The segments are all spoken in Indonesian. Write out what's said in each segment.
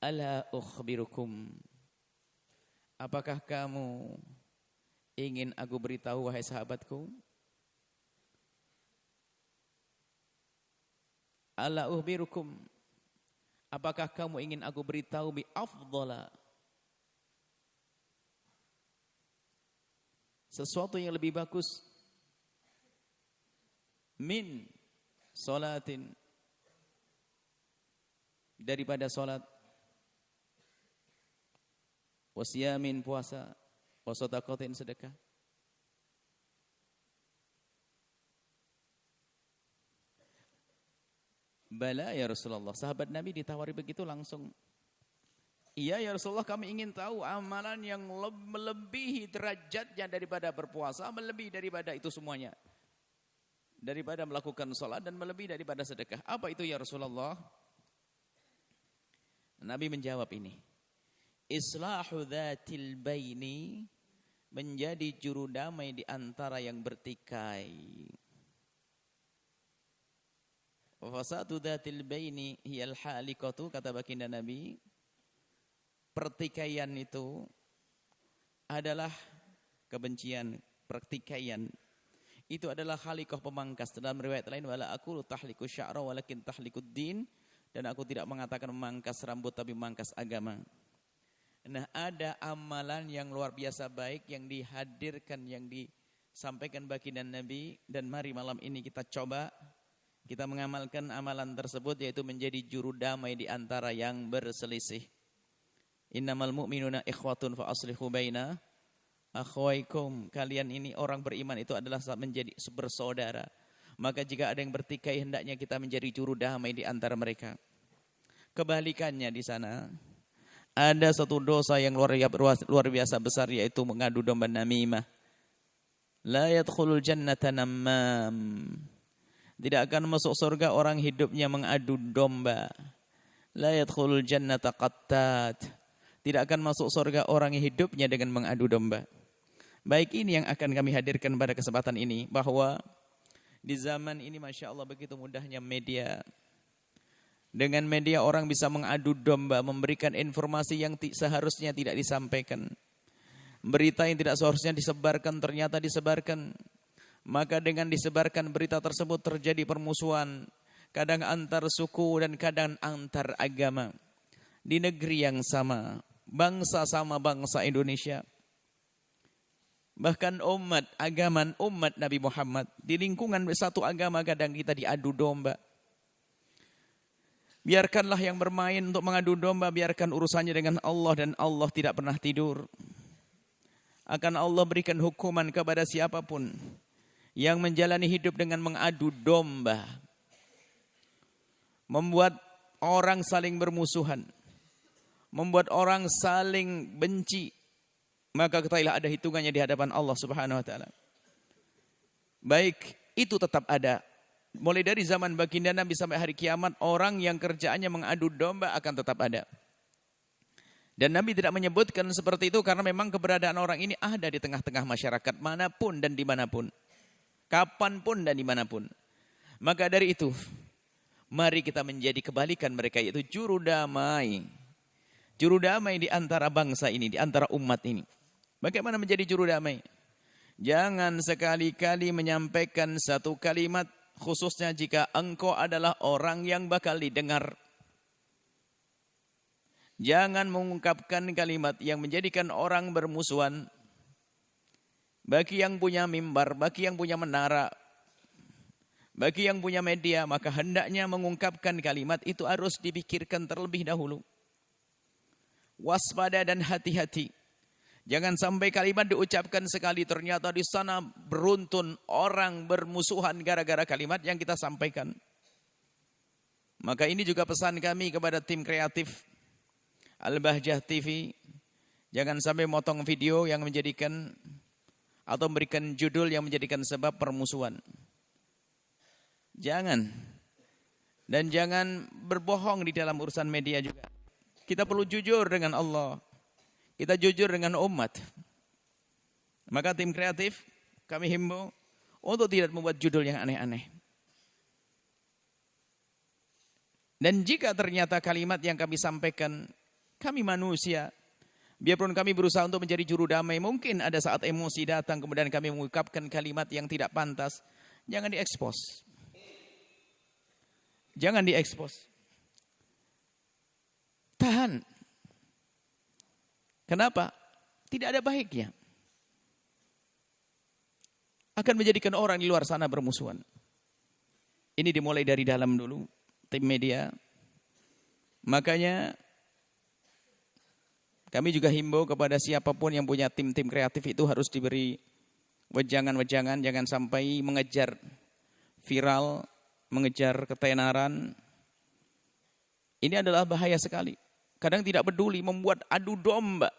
Ala ukhbirukum. Apakah kamu ingin aku beritahu wahai sahabatku? Ala ukhbirukum. Apakah kamu ingin aku beritahu bi afdhala? Sesuatu yang lebih bagus min salatin, daripada salat, wasiyamin puasa, wasadaqatin sedekah. Bala ya Rasulullah. Sahabat Nabi ditawari begitu langsung, iya ya Rasulullah, kami ingin tahu amalan yang melebihi derajatnya daripada berpuasa, melebihi daripada itu semuanya, daripada melakukan sholat dan melebihi daripada sedekah. Apa itu ya Rasulullah? Nabi menjawab ini, islahu dzatil baini, menjadi juru damai di antara yang bertikai. Fasadu dzatil baini hiyal halikatu, kata baginda Nabi, pertikaian itu adalah kebencian, pertikaian itu adalah halikoh, pemangkas. Dalam riwayat lain, wala aqulu tahliku sya'ra walakin tahlikud din, dan aku tidak mengatakan memangkas rambut tapi memangkas agama. Nah, ada amalan yang luar biasa baik yang dihadirkan, yang disampaikan baginda Nabi, dan mari malam ini kita coba kita mengamalkan amalan tersebut, yaitu menjadi juru damai di antara yang berselisih. Innamal mu'minuna ikhwatun fa aslihu baina akhwaikum. Kalian ini orang beriman itu adalah menjadi bersaudara. Maka jika ada yang bertikai, hendaknya kita menjadi juru damai di antara mereka. Kebalikannya di sana ada satu dosa yang luar biasa besar, yaitu mengadu domba, namimah. La yadkhulul jannata nammam. Tidak akan masuk surga orang hidupnya mengadu domba. La yadkhulul jannata qattat. Tidak akan masuk surga orang hidupnya dengan mengadu domba. Baik, ini yang akan kami hadirkan pada kesempatan ini, bahwa di zaman ini Masya Allah begitu mudahnya media. Dengan media orang bisa mengadu domba, memberikan informasi yang seharusnya tidak disampaikan. Berita yang tidak seharusnya disebarkan ternyata disebarkan. Maka dengan disebarkan berita tersebut terjadi permusuhan, kadang antar suku dan kadang antar agama. Di negeri yang sama, bangsa sama bangsa Indonesia. Bahkan umat Nabi Muhammad, di lingkungan satu agama kadang kita diadu domba. Biarkanlah yang bermain untuk mengadu domba, biarkan urusannya dengan Allah, dan Allah tidak pernah tidur. Akan Allah berikan hukuman kepada siapapun yang menjalani hidup dengan mengadu domba, membuat orang saling bermusuhan, membuat orang saling benci, maka ketahuilah ada hitungannya di hadapan Allah Subhanahu wa taala. Baik, itu tetap ada. Mulai dari zaman baginda Nabi sampai hari kiamat, orang yang kerjaannya mengadu domba akan tetap ada. Dan Nabi tidak menyebutkan seperti itu karena memang keberadaan orang ini ada di tengah-tengah masyarakat manapun dan dimanapun, kapanpun dan dimanapun. Maka dari itu, mari kita menjadi kebalikan mereka, yaitu juru damai. Juru damai di antara bangsa ini, di antara umat ini. Bagaimana menjadi juru damai? Jangan sekali-kali menyampaikan satu kalimat, khususnya jika engkau adalah orang yang bakal didengar. Jangan mengungkapkan kalimat yang menjadikan orang bermusuhan. Bagi yang punya mimbar, bagi yang punya menara, bagi yang punya media, maka hendaknya mengungkapkan kalimat itu harus dipikirkan terlebih dahulu. Waspada dan hati-hati. Jangan sampai kalimat diucapkan sekali, ternyata di sana beruntun orang bermusuhan gara-gara kalimat yang kita sampaikan. Maka ini juga pesan kami kepada tim kreatif Al-Bahjah TV. Jangan sampai motong video yang menjadikan atau memberikan judul yang menjadikan sebab permusuhan. Jangan. Dan jangan berbohong di dalam urusan media juga. Kita perlu jujur dengan Allah. Kita jujur dengan umat. Maka tim kreatif kami himbau untuk tidak membuat judul yang aneh-aneh. Dan jika ternyata kalimat yang kami sampaikan Kami manusia. Biarpun kami berusaha untuk menjadi juru damai, mungkin ada saat emosi datang, kemudian kami mengucapkan kalimat yang tidak pantas. Jangan diekspos. Jangan diekspos. Tahan. Kenapa? Tidak ada baiknya. Akan menjadikan orang di luar sana bermusuhan. Ini dimulai dari dalam dulu, tim media. Makanya kami juga himbau kepada siapapun yang punya tim-tim kreatif itu harus diberi wejangan-wejangan, jangan sampai mengejar viral, mengejar ketenaran. Ini adalah bahaya sekali. Kadang tidak peduli, membuat adu domba.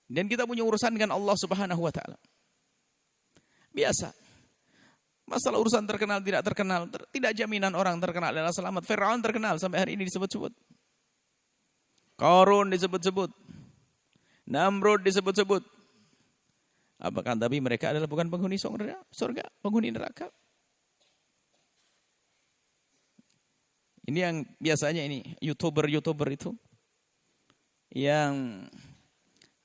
Dan kita punya urusan dengan Allah Subhanahu wa taala. Biasa. Masalah urusan terkenal tidak terkenal, tidak jaminan orang terkenal adalah selamat. Firaun terkenal sampai hari ini disebut-sebut. Qarun disebut-sebut. Namrud disebut-sebut. Apakah tapi mereka adalah bukan penghuni surga, penghuni neraka? Ini yang biasanya ini YouTuber itu yang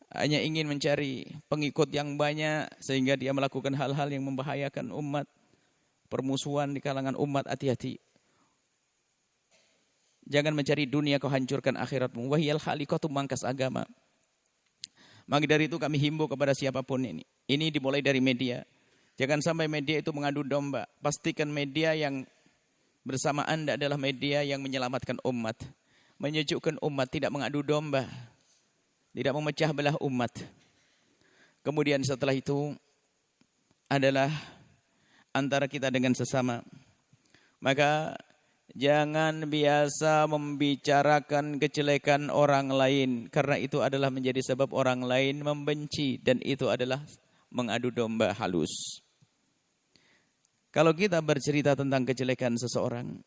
hanya ingin mencari pengikut yang banyak sehingga dia melakukan hal-hal yang membahayakan umat, permusuhan di kalangan umat. Hati-hati. Jangan mencari dunia kau hancurkan akhiratmu. Wahiyal khaliqatu mangkas agama. Maka dari itu kami himbau kepada siapapun ini. Ini dimulai dari media. Jangan sampai media itu mengadu domba. Pastikan media yang bersama Anda adalah media yang menyelamatkan umat. Menyejukkan umat, tidak mengadu domba. Tidak memecah belah umat. Kemudian setelah itu adalah antara kita dengan sesama. Maka jangan biasa membicarakan kejelekan orang lain. Karena itu adalah menjadi sebab orang lain membenci. Dan itu adalah mengadu domba halus. Kalau kita bercerita tentang kejelekan seseorang,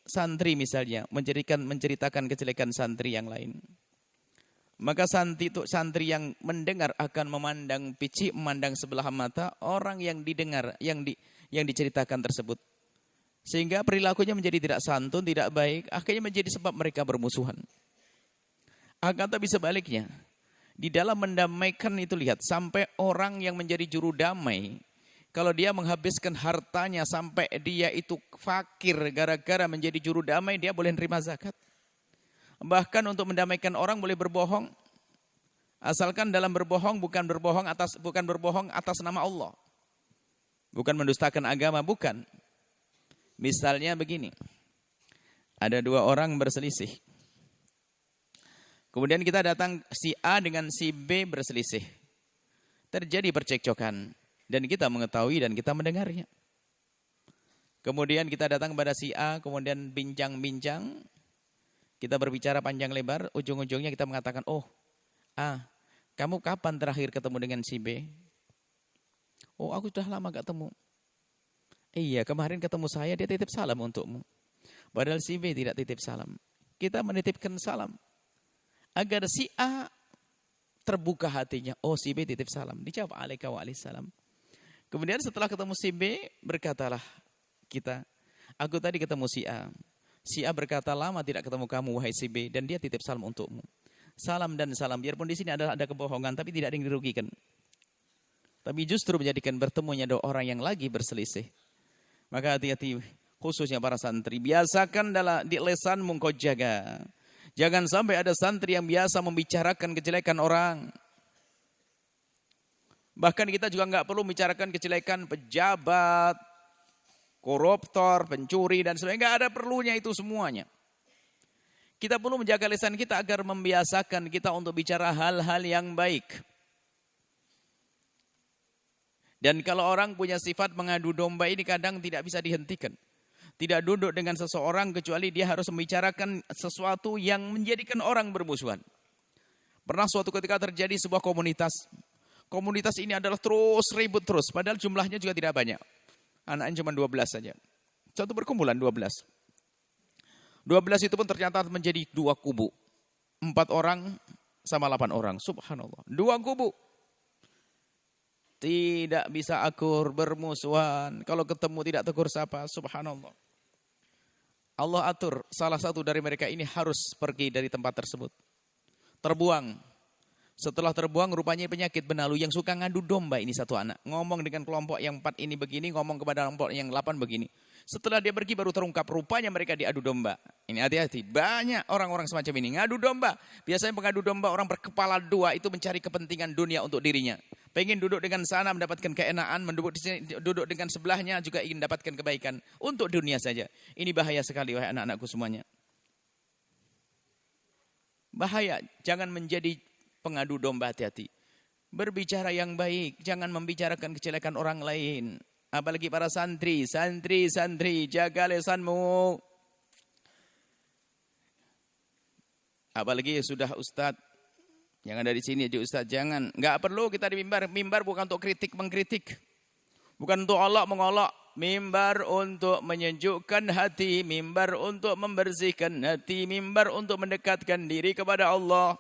santri misalnya, menceritakan kejelekan santri yang lain. Maka santri yang mendengar akan memandang pici, memandang sebelah mata orang yang didengar, yang diceritakan tersebut. Sehingga perilakunya menjadi tidak santun, tidak baik, akhirnya menjadi sebab mereka bermusuhan. Akan tapi sebaliknya, di dalam mendamaikan itu lihat, sampai orang yang menjadi juru damai, kalau dia menghabiskan hartanya sampai dia itu fakir gara-gara menjadi juru damai, dia boleh nerima zakat. Bahkan untuk mendamaikan orang boleh berbohong. Asalkan dalam berbohong bukan berbohong atas nama Allah. Bukan mendustakan agama, bukan. Misalnya begini. Ada dua orang berselisih. Kemudian kita datang si A dengan si B berselisih. Terjadi percekcokan. Dan kita mengetahui dan kita mendengarnya. Kemudian kita datang kepada si A, kemudian bincang-bincang. Kita berbicara panjang lebar, ujung-ujungnya kita mengatakan, oh, kamu kapan terakhir ketemu dengan si B? Oh, aku sudah lama gak ketemu. Iya, kemarin ketemu saya, dia titip salam untukmu. Padahal si B tidak titip salam. Kita menitipkan salam. Agar si A terbuka hatinya. Oh, si B titip salam. Dijawab, alaika wa'alaihissalam. Kemudian setelah ketemu si B, berkatalah kita, aku tadi ketemu si A. Si A berkata, lama tidak ketemu kamu, wahai si B, dan dia titip salam untukmu. Salam dan salam, biarpun di sini ada kebohongan, tapi tidak ada yang dirugikan. Tapi justru menjadikan bertemunya dua orang yang lagi berselisih. Maka hati-hati, khususnya para santri, biasakan di lesanmu kau jaga. Jangan sampai ada santri yang biasa membicarakan kejelekan orang. Bahkan kita juga nggak perlu membicarakan kejelekan pejabat, koruptor, pencuri, dan sebagainya. Nggak ada perlunya itu semuanya. Kita perlu menjaga lisan kita agar membiasakan kita untuk bicara hal-hal yang baik. Dan kalau orang punya sifat mengadu domba ini kadang tidak bisa dihentikan. Tidak duduk dengan seseorang kecuali dia harus membicarakan sesuatu yang menjadikan orang bermusuhan. Pernah suatu ketika terjadi sebuah komunitas. Komunitas ini adalah terus ribut terus. Padahal jumlahnya juga tidak banyak. Anaknya cuma 12 saja. Satu perkumpulan 12. 12 itu pun ternyata menjadi dua kubu. 4 orang sama 8 orang. Subhanallah. 2 kubu. Tidak bisa akur, bermusuhan. Kalau ketemu tidak tegur sapa. Subhanallah. Allah atur salah satu dari mereka ini harus pergi dari tempat tersebut. Terbuang. Setelah terbuang rupanya penyakit benalu yang suka ngadu domba ini satu anak. Ngomong dengan kelompok yang 4 ini begini, ngomong kepada kelompok yang 8 begini. Setelah dia pergi baru terungkap rupanya mereka diadu domba. Ini hati-hati, banyak orang-orang semacam ini ngadu domba. Biasanya pengadu domba orang berkepala dua itu mencari kepentingan dunia untuk dirinya. Pengen duduk dengan sana mendapatkan keenaan, duduk dengan sebelahnya juga ingin mendapatkan kebaikan. Untuk dunia saja. Ini bahaya sekali wahai anak-anakku semuanya. Bahaya, jangan menjadi pengadu domba, hati-hati. Berbicara yang baik, jangan membicarakan kejelekan orang lain. Apalagi para santri, jaga lisanmu. Apalagi sudah ustadz, yang ada di sini jadi ustadz, jangan. Nggak perlu kita di mimbar. Mimbar bukan untuk kritik, mengkritik. Bukan untuk olok, mengolok. Mimbar untuk menyejukkan hati. Mimbar untuk membersihkan hati. Mimbar untuk mendekatkan diri kepada Allah.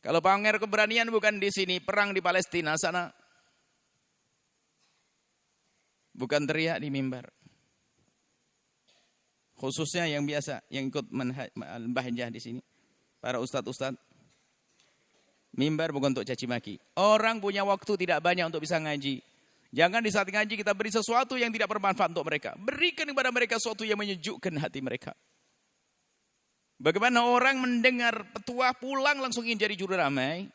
Kalau pamer keberanian bukan di sini, perang di Palestina sana. Bukan teriak di mimbar. Khususnya yang biasa, yang ikut bahjah di sini. Para ustadz-ustadz. Mimbar bukan untuk caci maki. Orang punya waktu tidak banyak untuk bisa ngaji. Jangan di saat ngaji kita beri sesuatu yang tidak bermanfaat untuk mereka. Berikan kepada mereka sesuatu yang menyejukkan hati mereka. Bagaimana orang mendengar petua pulang langsung ingin jadi juru damai.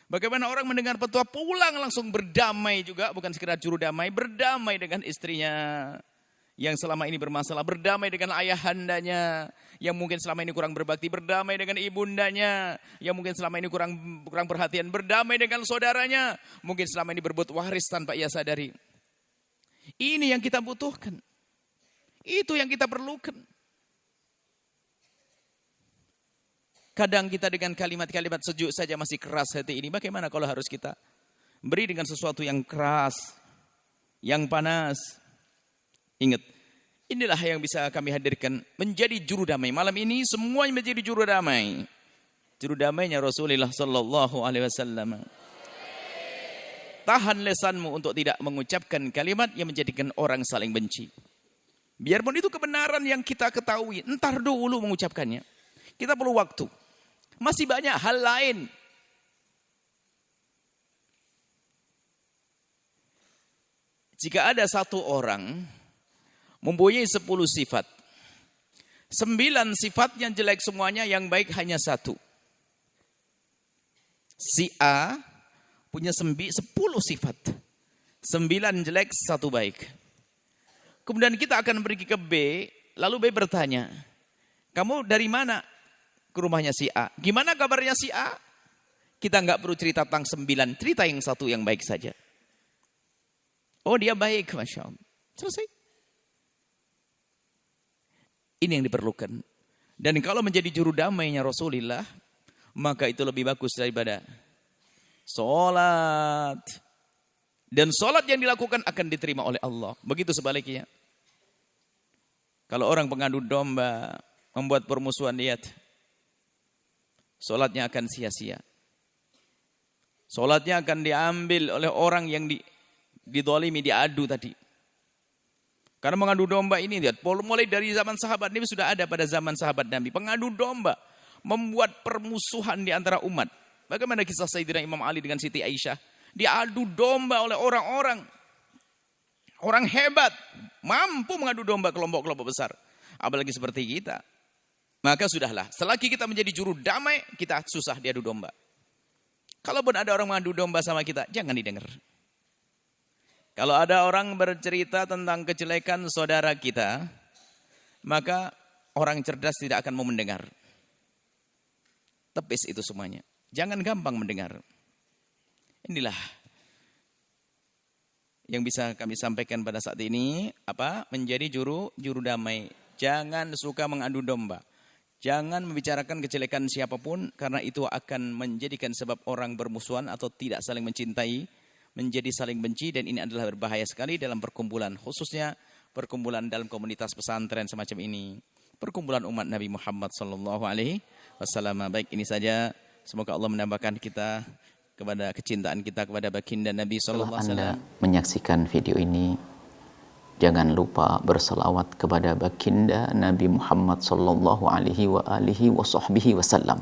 Bagaimana orang mendengar petua pulang langsung berdamai juga. Bukan sekedar juru damai, berdamai dengan istrinya yang selama ini bermasalah. Berdamai dengan ayahandanya yang mungkin selama ini kurang berbakti. Berdamai dengan ibundanya yang mungkin selama ini kurang perhatian. Berdamai dengan saudaranya mungkin selama ini berbuat waris tanpa ia sadari. Ini yang kita butuhkan. Itu yang kita perlukan. Kadang kita dengan kalimat-kalimat sejuk saja masih keras hati ini. Bagaimana kalau harus kita beri dengan sesuatu yang keras, yang panas? Ingat, inilah yang bisa kami hadirkan menjadi juru damai. Malam ini semuanya menjadi juru damai. Juru damainya Rasulullah Sallallahu Alaihi Wasallam. Tahan lisanmu untuk tidak mengucapkan kalimat yang menjadikan orang saling benci. Biarpun itu kebenaran yang kita ketahui, entar dulu mengucapkannya. Kita perlu waktu. Masih banyak hal lain. Jika ada satu orang mempunyai 10 sifat. 9 sifatnya jelek semuanya, yang baik hanya 1. Si A punya 10 sifat. 9 jelek, 1 baik. Kemudian kita akan pergi ke B, lalu B bertanya, kamu dari mana? Ke rumahnya si A. Gimana kabarnya si A? Kita nggak perlu cerita tentang 9, cerita yang 1 yang baik saja. Oh dia baik, Masya Allah. Selesai. Ini yang diperlukan. Dan kalau menjadi juru damainya Rasulullah, maka itu lebih bagus daripada sholat. Dan sholat yang dilakukan akan diterima oleh Allah. Begitu sebaliknya. Kalau orang pengadu domba, membuat permusuhan, lihat. Sholatnya akan sia-sia. Sholatnya akan diambil oleh orang yang didolimi, diadu tadi. Karena mengadu domba ini, lihat, mulai dari zaman sahabat Nabi sudah ada pada zaman sahabat Nabi. Pengadu domba membuat permusuhan di antara umat. Bagaimana kisah Sayyidina Imam Ali dengan Siti Aisyah? Diadu domba oleh orang-orang. Orang hebat, mampu mengadu domba kelompok-kelompok besar. Apalagi seperti kita. Maka sudahlah, selagi kita menjadi juru damai, kita susah diadu domba. Kalaupun ada orang mengadu domba sama kita, jangan didengar. Kalau ada orang bercerita tentang kejelekan saudara kita, maka orang cerdas tidak akan mau mendengar. Tepis itu semuanya. Jangan gampang mendengar. Inilah yang bisa kami sampaikan pada saat ini, menjadi juru damai. Jangan suka mengadu domba. Jangan membicarakan kejelekan siapapun, karena itu akan menjadikan sebab orang bermusuhan atau tidak saling mencintai, menjadi saling benci, dan ini adalah berbahaya sekali dalam perkumpulan, khususnya perkumpulan dalam komunitas pesantren semacam ini, perkumpulan umat Nabi Muhammad Sallallahu Alaihi Wasallam. Baik, ini saja. Semoga Allah menambahkan kita kepada kecintaan kita kepada baginda Nabi Sallallahu Alaihi Wasallam. Anda menyaksikan video ini, Jangan lupa berselawat kepada baginda Nabi Muhammad sallallahu alaihi wa alihi wasallam.